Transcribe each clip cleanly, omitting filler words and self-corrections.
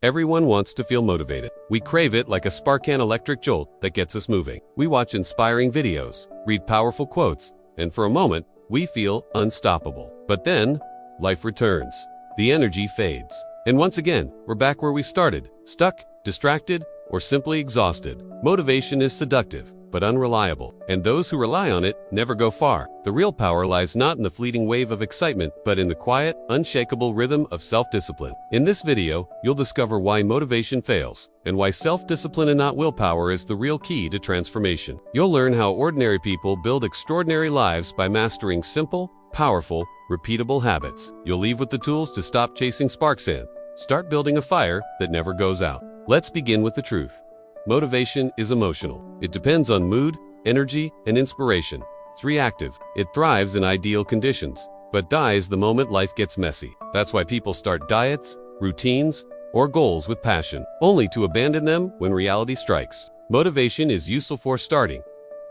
Everyone wants to feel motivated. We crave it like a Spartan electric jolt that gets us moving. We watch inspiring videos, read powerful quotes, and for a moment, we feel unstoppable. But then, life returns. The energy fades. And once again, we're back where we started, stuck, distracted, or simply exhausted. Motivation is seductive, but unreliable, and those who rely on it never go far. The real power lies not in the fleeting wave of excitement, but in the quiet, unshakable rhythm of self-discipline. In this video, you'll discover why motivation fails, and why self-discipline and not willpower is the real key to transformation. You'll learn how ordinary people build extraordinary lives by mastering simple, powerful, repeatable habits. You'll leave with the tools to stop chasing sparks and start building a fire that never goes out. Let's begin with the truth. Motivation is emotional. It depends on mood, energy, and inspiration. It's reactive. It thrives in ideal conditions, but dies the moment life gets messy. That's why people start diets, routines, or goals with passion, only to abandon them when reality strikes. Motivation is useful for starting,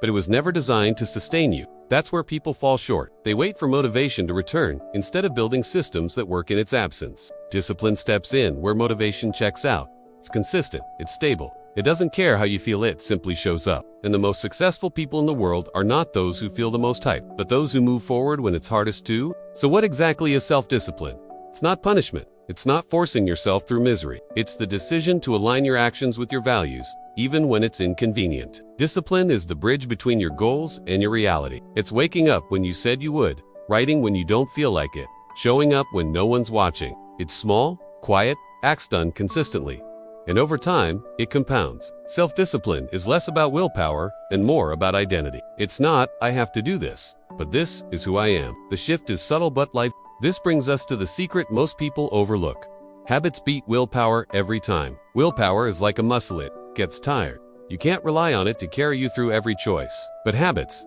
but it was never designed to sustain you. That's where people fall short. They wait for motivation to return instead of building systems that work in its absence. Discipline steps in where motivation checks out. It's consistent, it's stable. It doesn't care how you feel, it simply shows up. And the most successful people in the world are not those who feel the most hype, but those who move forward when it's hardest to. So what exactly is self-discipline? It's not punishment. It's not forcing yourself through misery. It's the decision to align your actions with your values, even when it's inconvenient. Discipline is the bridge between your goals and your reality. It's waking up when you said you would, writing when you don't feel like it, showing up when no one's watching. It's small, quiet, acts done consistently. And over time, it compounds. Self-discipline is less about willpower and more about identity. It's not, I have to do this, but this is who I am. The shift is subtle but life. This brings us to the secret most people overlook. Habits beat willpower every time. Willpower is like a muscle, it gets tired. You can't rely on it to carry you through every choice. But habits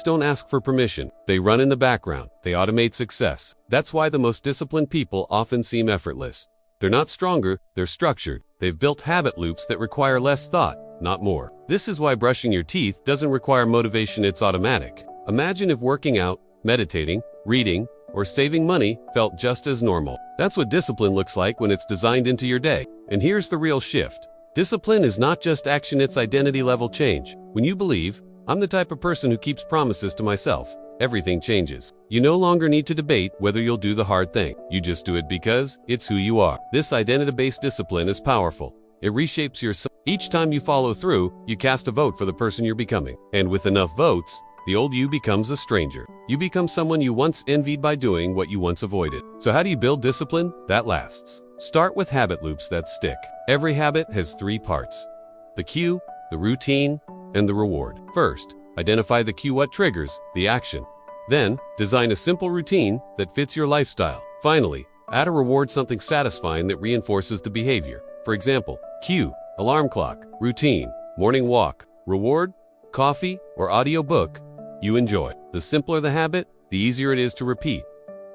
don't ask for permission. They run in the background. They automate success. That's why the most disciplined people often seem effortless. They're not stronger, they're structured. They've built habit loops that require less thought, not more. This is why brushing your teeth doesn't require motivation, it's automatic. Imagine if working out, meditating, reading, or saving money felt just as normal. That's what discipline looks like when it's designed into your day. And here's the real shift. Discipline is not just action, it's identity level change. When you believe, I'm the type of person who keeps promises to myself, everything changes. You no longer need to debate whether you'll do the hard thing. You just do it because it's who you are. This identity-based discipline is powerful. It reshapes your soul. Each time you follow through, you cast a vote for the person you're becoming. And with enough votes, the old you becomes a stranger. You become someone you once envied by doing what you once avoided. So how do you build discipline that lasts? Start with habit loops that stick. Every habit has three parts: the cue, the routine, and the reward. First, identify the cue, what triggers the action. Then, design a simple routine that fits your lifestyle. Finally, add a reward, something satisfying that reinforces the behavior. For example, cue, alarm clock; routine, morning walk; reward, coffee or audiobook you enjoy. The simpler the habit, the easier it is to repeat.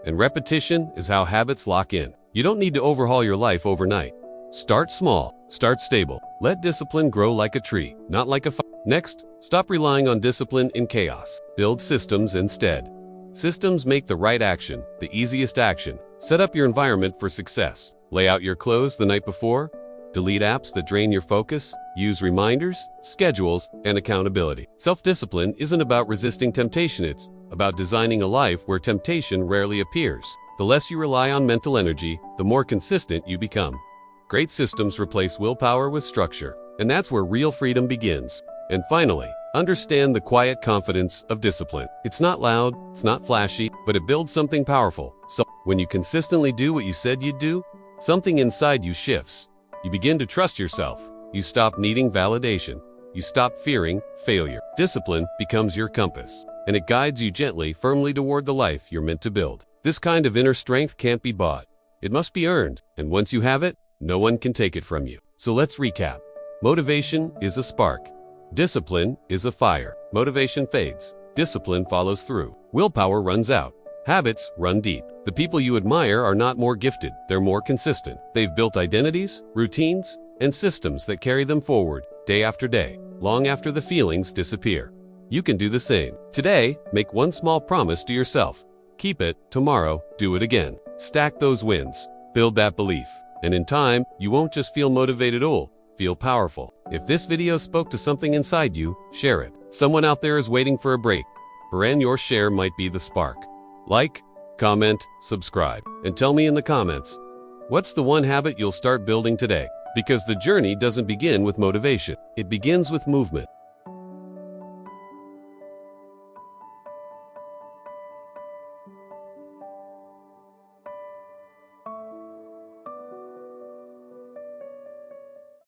And repetition is how habits lock in. You don't need to overhaul your life overnight. Start small, start stable. Let discipline grow like a tree, not like a fire. Next, stop relying on discipline in chaos. Build systems instead. Systems make the right action the easiest action. Set up your environment for success. Lay out your clothes the night before. Delete apps that drain your focus. Use reminders, schedules, and accountability. Self-discipline isn't about resisting temptation, it's about designing a life where temptation rarely appears. The less you rely on mental energy, the more consistent you become. Great systems replace willpower with structure, and that's where real freedom begins. And finally, understand the quiet confidence of discipline. It's not loud, it's not flashy, but it builds something powerful. So when you consistently do what you said you'd do, something inside you shifts. You begin to trust yourself. You stop needing validation. You stop fearing failure. Discipline becomes your compass, and it guides you gently, firmly toward the life you're meant to build. This kind of inner strength can't be bought. It must be earned, and once you have it, no one can take it from you. So let's recap. Motivation is a spark. Discipline is a fire. Motivation fades. Discipline follows through. Willpower runs out. Habits run deep. The people you admire are not more gifted, they're more consistent. They've built identities, routines, and systems that carry them forward day after day, long after the feelings disappear. You can do the same. Today, make one small promise to yourself. Keep it. Tomorrow, do it again. Stack those wins. Build that belief. And in time, you won't just feel motivated, you'll feel powerful. If this video spoke to something inside you, share it. Someone out there is waiting for a break, and your share might be the spark. Like, comment, subscribe, and tell me in the comments, what's the one habit you'll start building today? Because the journey doesn't begin with motivation. It begins with movement.